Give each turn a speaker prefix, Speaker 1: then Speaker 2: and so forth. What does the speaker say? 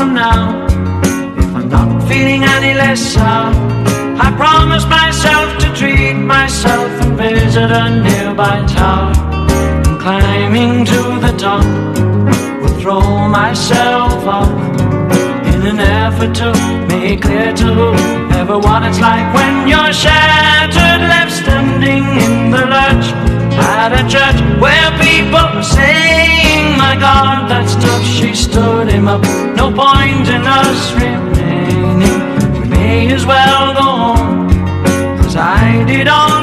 Speaker 1: from now. If I'm not feeling any less sound, I promise myself to treat myself and visit a nearby tower. And climbing to the top, will throw myself up in an effort to make clear to whoever what it's like when you're shattered, left standing in the lurch at a church where people are saying, my God, that's tough. She stood him up. No point in us remaining. We may as well go home, 'cause I did all